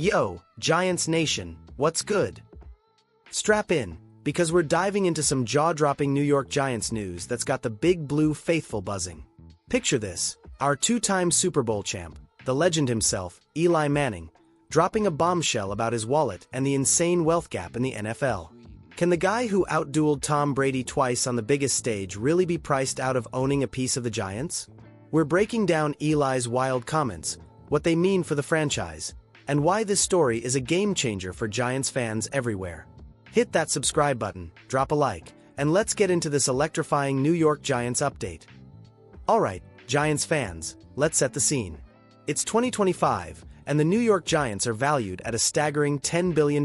Yo, Giants Nation, what's good? Strap in, because we're diving into some jaw-dropping New York Giants news that's got the Big Blue faithful buzzing. Picture this, our two-time Super Bowl champ, the legend himself, Eli Manning, dropping a bombshell about his wallet and the insane wealth gap in the NFL. Can the guy who outdueled Tom Brady twice on the biggest stage really be priced out of owning a piece of the Giants? We're breaking down Eli's wild comments, what they mean for the franchise, and why this story is a game-changer for Giants fans everywhere. Hit that subscribe button, drop a like, and let's get into this electrifying New York Giants update. Alright, Giants fans, let's set the scene. It's 2025, and the New York Giants are valued at a staggering $10 billion.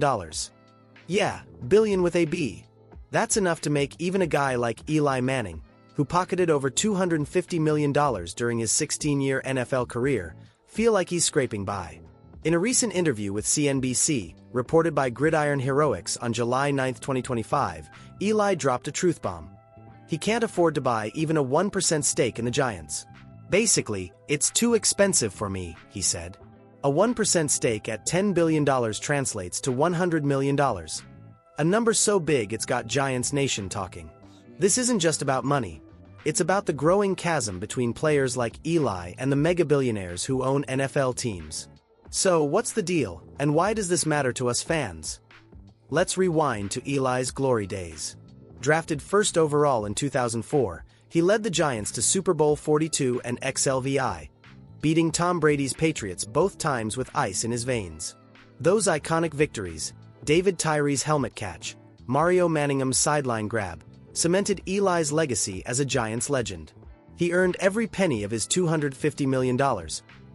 Yeah, billion with a B. That's enough to make even a guy like Eli Manning, who pocketed over $250 million during his 16-year NFL career, feel like he's scraping by. In a recent interview with CNBC, reported by Gridiron Heroics on July 9, 2025, Eli dropped a truth bomb. He can't afford to buy even a 1% stake in the Giants. Basically, it's too expensive for me, he said. A 1% stake at $10 billion translates to $100 million. A number so big it's got Giants Nation talking. This isn't just about money. It's about the growing chasm between players like Eli and the mega-billionaires who own NFL teams. So, what's the deal, and why does this matter to us fans? Let's rewind to Eli's glory days. Drafted first overall in 2004, he led the Giants to Super Bowl 42 and XLVI, beating Tom Brady's Patriots both times with ice in his veins. Those iconic victories, David Tyree's helmet catch, Mario Manningham's sideline grab, cemented Eli's legacy as a Giants legend. He earned every penny of his $250 million,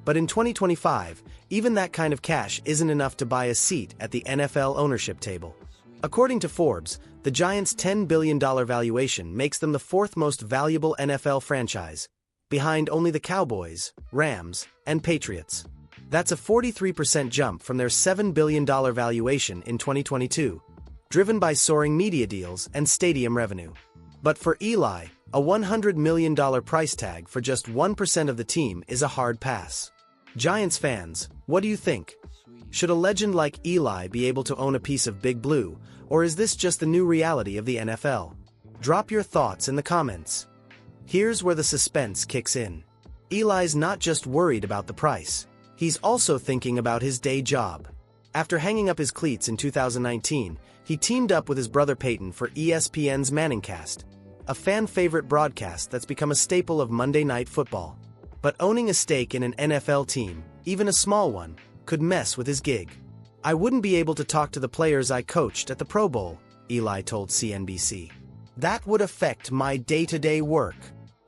but in 2025, even that kind of cash isn't enough to buy a seat at the NFL ownership table. According to Forbes, the Giants' $10 billion valuation makes them the fourth most valuable NFL franchise, behind only the Cowboys, Rams, and Patriots. That's a 43% jump from their $7 billion valuation in 2022, driven by soaring media deals and stadium revenue. But for Eli, a $100 million price tag for just 1% of the team is a hard pass. Giants fans, what do you think? Should a legend like Eli be able to own a piece of Big Blue, or is this just the new reality of the NFL? Drop your thoughts in the comments. Here's where the suspense kicks in. Eli's not just worried about the price. He's also thinking about his day job. After hanging up his cleats in 2019, he teamed up with his brother Peyton for ESPN's Manningcast, a fan-favorite broadcast that's become a staple of Monday Night Football. But owning a stake in an NFL team, even a small one, could mess with his gig. I wouldn't be able to talk to the players I coached at the Pro Bowl, Eli told CNBC. That would affect my day-to-day work.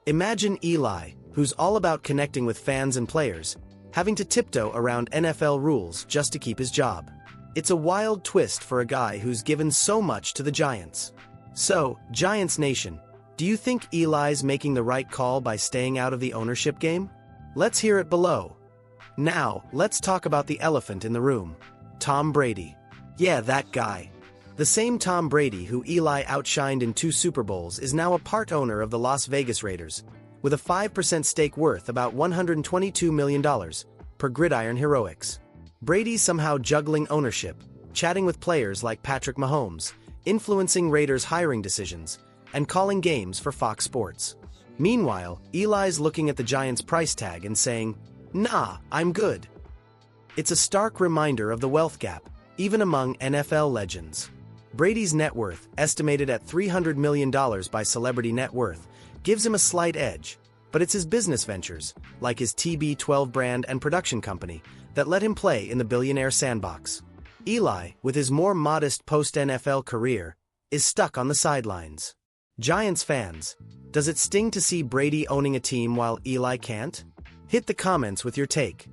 Imagine Eli, who's all about connecting with fans and players, having to tiptoe around NFL rules just to keep his job. It's a wild twist for a guy who's given so much to the Giants. So, Giants Nation, do you think Eli's making the right call by staying out of the ownership game? Let's hear it below. Now, let's talk about the elephant in the room. Tom Brady. Yeah, that guy. The same Tom Brady who Eli outshined in 2 Super Bowls is now a part owner of the Las Vegas Raiders, with a 5% stake worth about $122 million, per Gridiron Heroics. Brady's somehow juggling ownership, chatting with players like Patrick Mahomes, influencing Raiders' hiring decisions, and calling games for Fox Sports. Meanwhile, Eli's looking at the Giants' price tag and saying, "Nah, I'm good." It's a stark reminder of the wealth gap, even among NFL legends. Brady's net worth, estimated at $300 million by Celebrity Net Worth, gives him a slight edge, but it's his business ventures, like his TB12 brand and production company, that let him play in the billionaire sandbox. Eli, with his more modest post-NFL career, is stuck on the sidelines. Giants fans, does it sting to see Brady owning a team while Eli can't? Hit the comments with your take.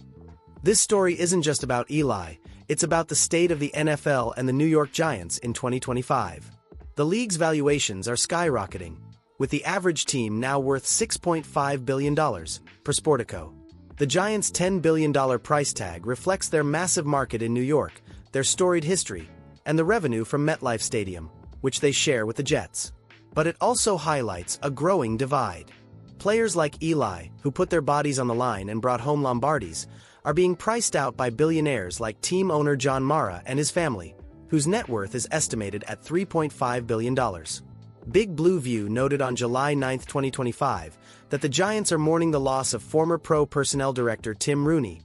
This story isn't just about Eli, it's about the state of the NFL and the New York Giants in 2025. The league's valuations are skyrocketing, with the average team now worth $6.5 billion, per Sportico. The Giants' $10 billion price tag reflects their massive market in New York, their storied history, and the revenue from MetLife Stadium, which they share with the Jets. But it also highlights a growing divide. Players like Eli, who put their bodies on the line and brought home Lombardies, are being priced out by billionaires like team owner John Mara and his family, whose net worth is estimated at $3.5 billion. Big Blue View noted on July 9, 2025, that the Giants are mourning the loss of former pro personnel director Tim Rooney,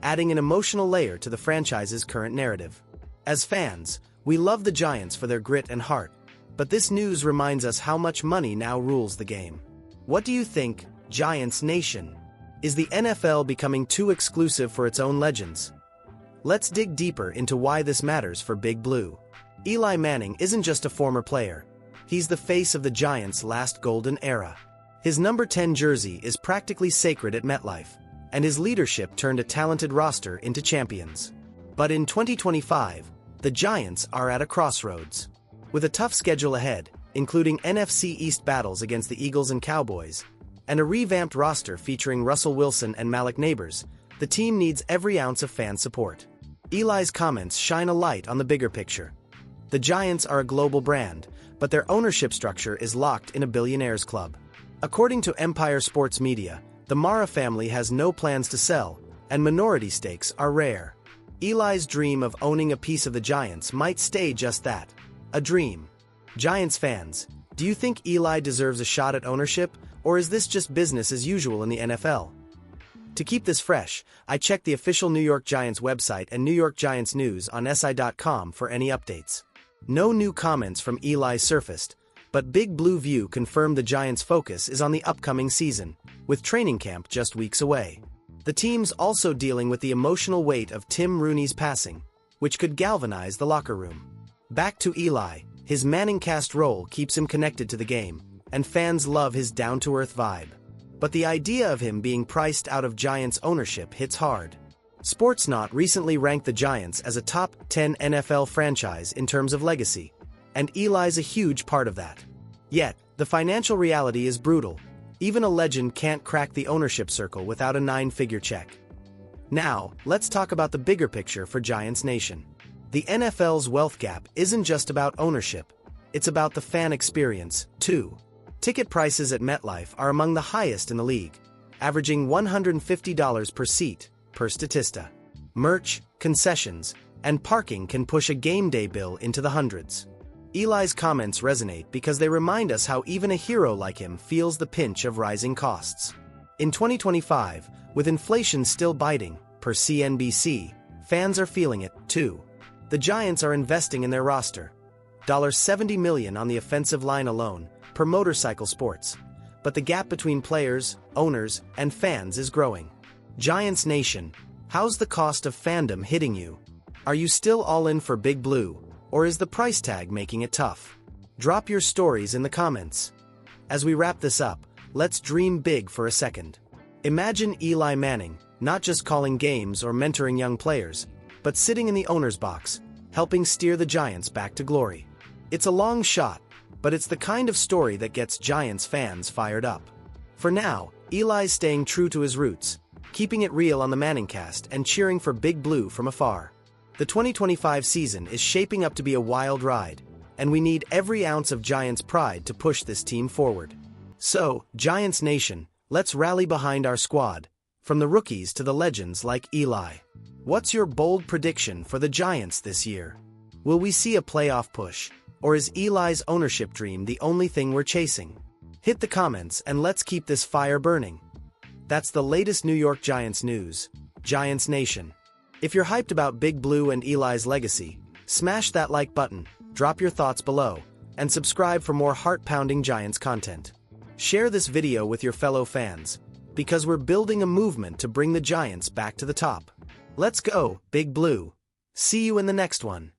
adding an emotional layer to the franchise's current narrative. As fans, we love the Giants for their grit and heart, but this news reminds us how much money now rules the game. What do you think, Giants Nation? Is the NFL becoming too exclusive for its own legends? Let's dig deeper into why this matters for Big Blue. Eli Manning isn't just a former player. He's the face of the Giants' last golden era. His number 10 jersey is practically sacred at MetLife, and his leadership turned a talented roster into champions. But in 2025, the Giants are at a crossroads. With a tough schedule ahead, including NFC East battles against the Eagles and Cowboys, and a revamped roster featuring Russell Wilson and Malik Neighbors, the team needs every ounce of fan support. Eli's comments shine a light on the bigger picture. The Giants are a global brand, but their ownership structure is locked in a billionaire's club. According to Empire Sports Media, the Mara family has no plans to sell, and minority stakes are rare. Eli's dream of owning a piece of the Giants might stay just that, a dream. Giants fans, do you think Eli deserves a shot at ownership, or is this just business as usual in the NFL? To keep this fresh, I checked the official New York Giants website and New York Giants news on SI.com for any updates. No new comments from Eli surfaced, but Big Blue View confirmed the Giants' focus is on the upcoming season, with training camp just weeks away. The team's also dealing with the emotional weight of Tim Rooney's passing, which could galvanize the locker room. Back to Eli, his Manning-cast role keeps him connected to the game, and fans love his down-to-earth vibe. But the idea of him being priced out of Giants ownership hits hard. Sportsnaut recently ranked the Giants as a top 10 NFL franchise in terms of legacy, and Eli's a huge part of that. Yet, the financial reality is brutal. Even a legend can't crack the ownership circle without a 9-figure check. Now, let's talk about the bigger picture for Giants Nation. The NFL's wealth gap isn't just about ownership, it's about the fan experience, too. Ticket prices at MetLife are among the highest in the league, averaging $150 per seat, per Statista. Merch, concessions, and parking can push a game day bill into the hundreds. Eli's comments resonate because they remind us how even a hero like him feels the pinch of rising costs. In 2025, with inflation still biting, per CNBC, fans are feeling it, too. The Giants are investing in their roster. $70 million on the offensive line alone, per Motorcycle Sports. But the gap between players, owners, and fans is growing. Giants Nation, how's the cost of fandom hitting you? Are you still all in for Big Blue, or is the price tag making it tough? Drop your stories in the comments. As we wrap this up, let's dream big for a second. Imagine Eli Manning, not just calling games or mentoring young players, but sitting in the owner's box, helping steer the Giants back to glory. It's a long shot, but it's the kind of story that gets Giants fans fired up. For now, Eli's staying true to his roots, keeping it real on the Manningcast and cheering for Big Blue from afar. The 2025 season is shaping up to be a wild ride, and we need every ounce of Giants pride to push this team forward. So, Giants Nation, let's rally behind our squad, from the rookies to the legends like Eli. What's your bold prediction for the Giants this year? Will we see a playoff push, or is Eli's ownership dream the only thing we're chasing? Hit the comments and let's keep this fire burning. That's the latest New York Giants news. Giants Nation. If you're hyped about Big Blue and Eli's legacy, smash that like button, drop your thoughts below, and subscribe for more heart-pounding Giants content. Share this video with your fellow fans, because we're building a movement to bring the Giants back to the top. Let's go, Big Blue. See you in the next one.